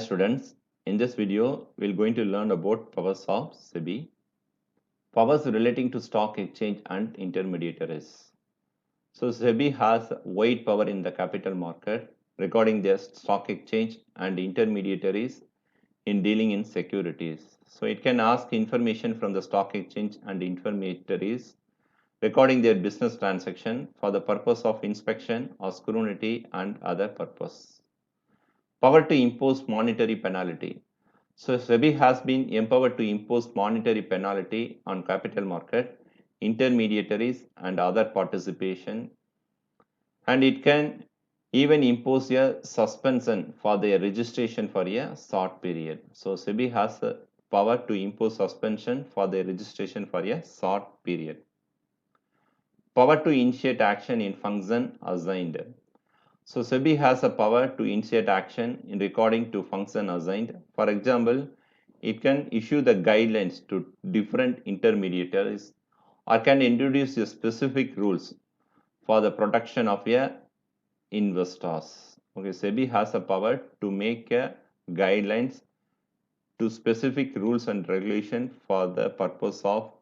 Students, in this video, we're going to learn about powers of SEBI, powers relating to stock exchange and intermediaries. So SEBI has wide power in the capital market regarding the stock exchange and intermediaries in dealing in securities. So it can ask information from the stock exchange and intermediaries recording their business transaction for the purpose of inspection or scrutiny and other purpose. Power to impose monetary penalty. So SEBI has been empowered to impose monetary penalty on capital market, intermediaries and other participation, and it can even impose a suspension for their registration for a short period. So SEBI has the power to impose suspension for their registration for a short period. Power to initiate action in function assigned. So SEBI has a power to initiate action in recording to function assigned. For example, it can issue the guidelines to different intermediaries or can introduce the specific rules for the protection of investors. Okay, SEBI has a power to make guidelines to specific rules and regulation for the purpose of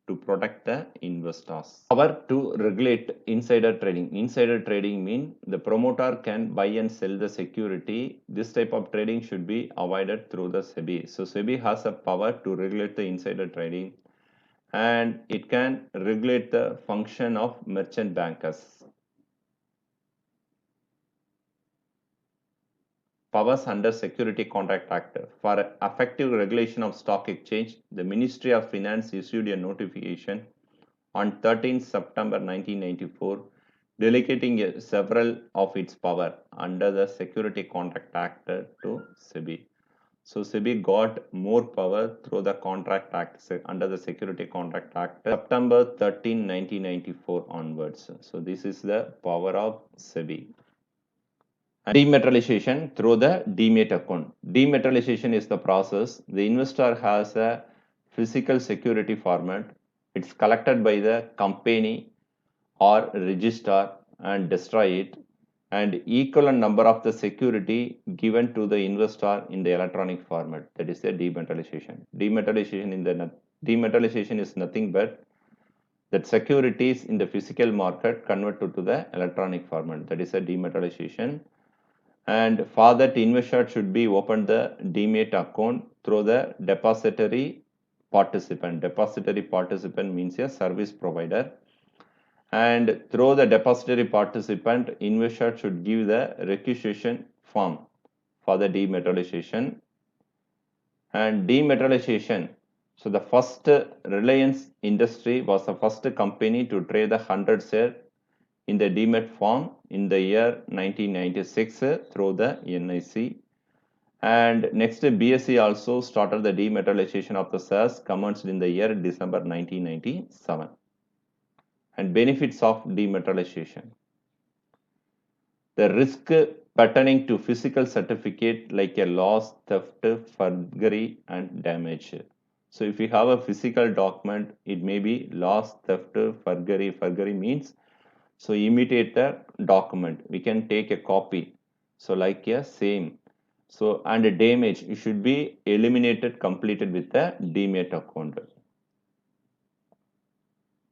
to protect the investors. Power to regulate insider trading. Insider trading means the promoter can buy and sell the security. This type of trading should be avoided through the SEBI. So SEBI has a power to regulate the insider trading, and it can regulate the function of merchant bankers. Powers under Security Contract Act. For effective regulation of stock exchange, the Ministry of Finance issued a notification on 13 September 1994 delegating several of its power under the Security Contract Act to SEBI. So SEBI got more power through the Contract Act under the Security Contract Act September 13, 1994 onwards. So this is the power of SEBI. Dematerialization through the demat account. Dematerialization is the process. The investor has a physical security format. It's collected by the company or register and destroy it, and equivalent number of the security given to the investor in the electronic format. That is the dematerialization. Dematerialization is nothing but that securities in the physical market converted to the electronic format. That is a dematerialization. And for that, investor should be opened the demat account through the depository participant. Depository participant means a service provider. And through the depository participant, investor should give the requisition form for the dematerialization. And dematerialization, so the first Reliance Industry was the first company to trade the 100 share in the demat form in the year 1996 through the NIC. And next, BSE also started the dematerialization of the shares commenced in the year December 1997. And benefits of dematerialization. The risk pertaining to physical certificate like a loss, theft, forgery and damage. So if you have a physical document, it may be loss, theft, forgery. Forgery means so imitate the document. We can take a copy. So like a same. So and a damage, it should be eliminated, completed with a demat account.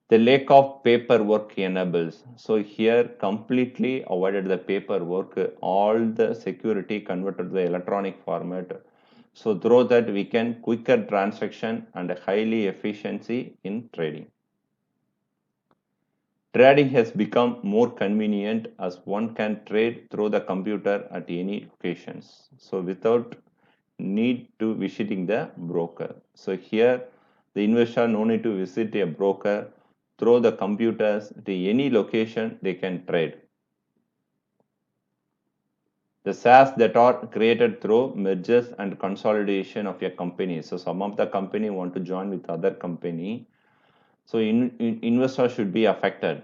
The lack of paperwork enables. So here completely avoided the paperwork. All the security converted to the electronic format. So through that we can quicker transaction and highly efficiency in trading. Trading has become more convenient as one can trade through the computer at any locations. So without need to visiting the broker. So here the investor no need to visit a broker. Through the computers to any location they can trade. The shares that are created through mergers and consolidation of a company. So some of the company want to join with other company. So investor should be affected.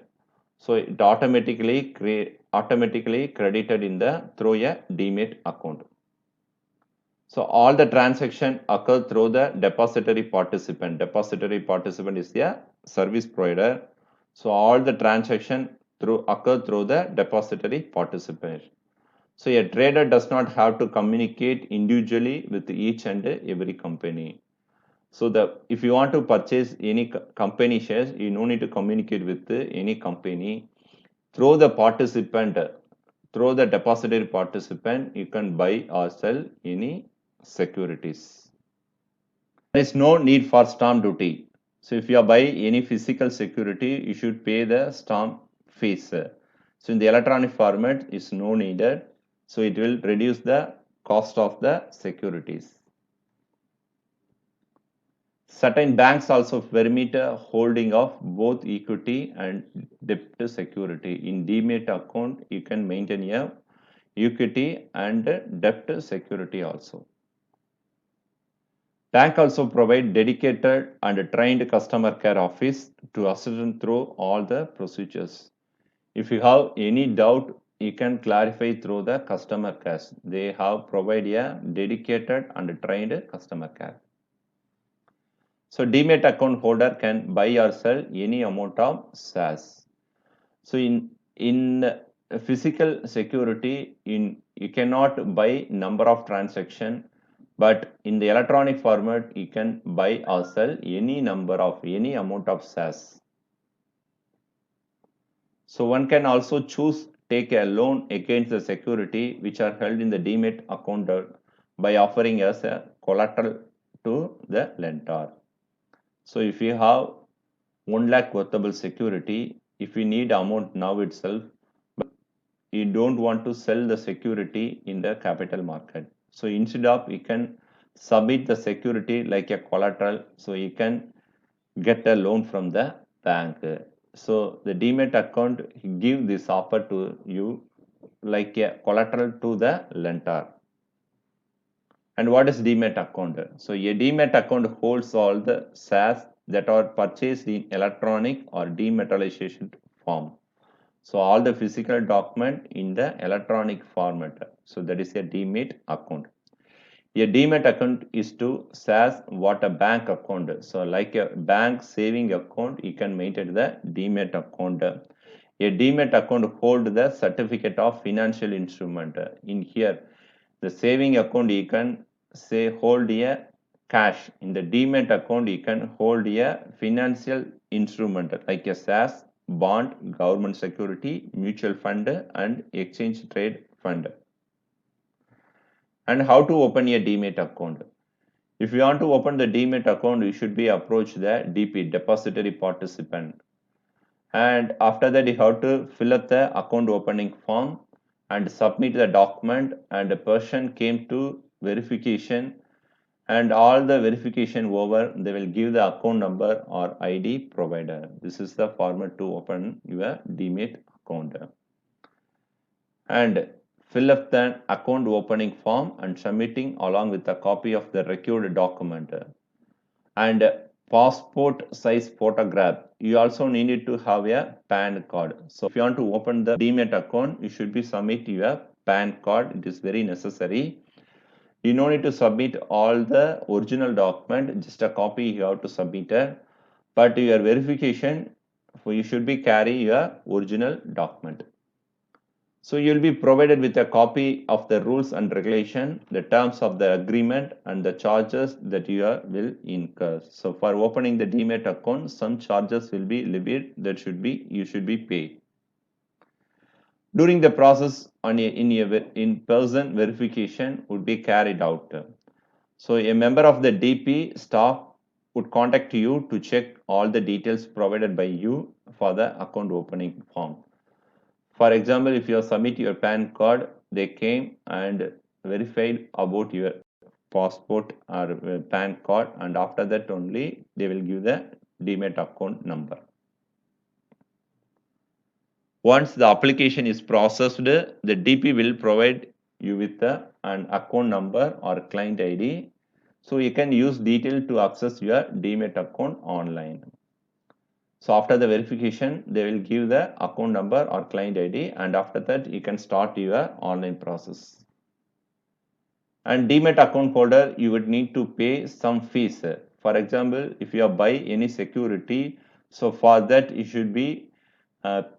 So it automatically credited in the through a demat account. So all the transaction occur through the depository participant. Depository participant is the service provider. So all the transaction occur through the depository participant. So a trader does not have to communicate individually with each and every company. So if you want to purchase any company shares, you no need to communicate with any company. Through the participant, through the depository participant, you can buy or sell any securities. There is no need for stamp duty. So if you buy any physical security, you should pay the stamp fees. So in the electronic format, is no needed. So it will reduce the cost of the securities. Certain banks also permit holding of both equity and debt security. In Demat account, you can maintain a equity and debt security also. Bank also provide dedicated and trained customer care office to assist through all the procedures. If you have any doubt, you can clarify through the customer care. They have provided a dedicated and trained customer care. So Demat account holder can buy or sell any amount of shares. So in physical security, you cannot buy number of transaction, but in the electronic format, you can buy or sell any amount of shares. So one can also choose take a loan against the security which are held in the Demat account by offering as a collateral to the lender. So if you have 1 lakh worthable security, if you need amount now itself, but you don't want to sell the security in the capital market. So instead of you can submit the security like a collateral, so you can get a loan from the bank. So the Demat account give this offer to you like a collateral to the lender. And what is Demat account? So a Demat account holds all the shares that are purchased in electronic or dematerialization form. So all the physical document in the electronic format. So that is a Demat account. A Demat account is to shares what a bank account is. So like a bank saving account, you can maintain the Demat account. A Demat account hold the certificate of financial instrument. In here, the saving account you can say hold a cash. In the Demat account, you can hold a financial instrument like a shares, bond, government security, mutual fund, and exchange trade fund. And how to open a Demat account? If you want to open the Demat account, you should be approach the DP, depository participant. And after that, you have to fill up the account opening form and submit the document, and the person came to verification, and all the verification over, they will give the account number or ID provider. This is the format to open your Demat account. And fill up the account opening form and submitting along with a copy of the required document. And passport size photograph. You also needed to have a PAN card. So if you want to open the Demat account, you should be submit your PAN card. It is very necessary. You don't need to submit all the original document, just a copy you have to submit it. But your verification, you should be carry your original document. So you will be provided with a copy of the rules and regulation, the terms of the agreement, and the charges that you will incur. So for opening the Demat account, some charges will be levied that you should be paid. During the process, in-person verification would be carried out. So a member of the DP staff would contact you to check all the details provided by you for the account opening form. For example, if you submit your PAN card, they came and verified about your passport or PAN card, and after that only they will give the Demat account number. Once the application is processed, the DP will provide you with an account number or client ID. So you can use detail to access your Demat account online. So after the verification, they will give the account number or client ID, and after that you can start your online process. And Demat account holder, you would need to pay some fees. For example, if you buy any security, so for that you should be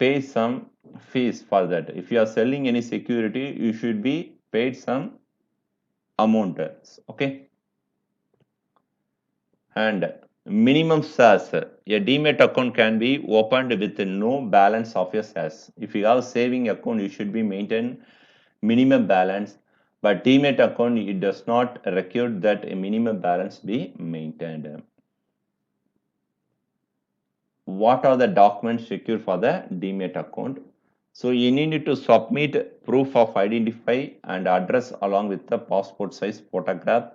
pay some fees for that. If you are selling any security, you should be paid some amount. Okay. And minimum SAS. A demat account can be opened with no balance of your SAS. If you have saving account, you should be maintain minimum balance. But demat account, it does not require that a minimum balance be maintained. What are the documents required for the demat account? So you need to submit proof of identify and address along with the passport size photograph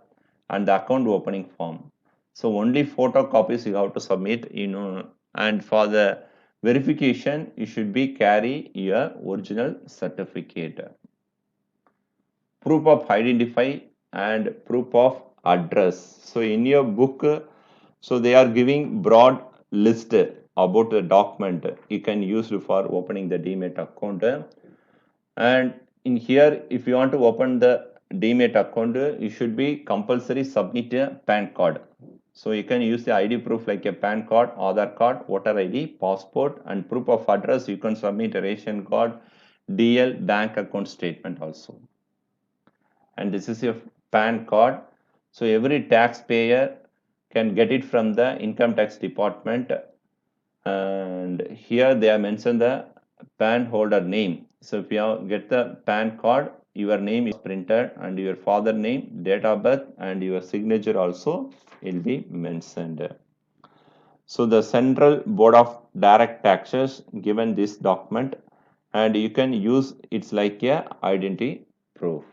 and the account opening form. So only photocopies you have to submit, and for the verification, you should be carry your original certificate. Proof of identify and proof of address. So in your book, so they are giving broad list about the document you can use for opening the demat account. And in here, if you want to open the demat account, you should be compulsory submit a PAN card. So you can use the ID proof like a PAN card, Aadhaar card, voter ID, passport, and proof of address. You can submit a ration card, DL, bank account statement also. And this is your PAN card. So every taxpayer can get it from the income tax department. And here they have mentioned the PAN holder name. So if you get the PAN card, your name is printed and your father name, date of birth, and your signature also will be mentioned. So the Central Board of Direct Taxes given this document, and you can use it's like a identity proof.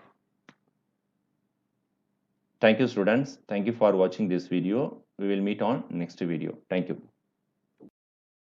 Thank you, students. Thank you for watching this video. We will meet on next video. Thank you.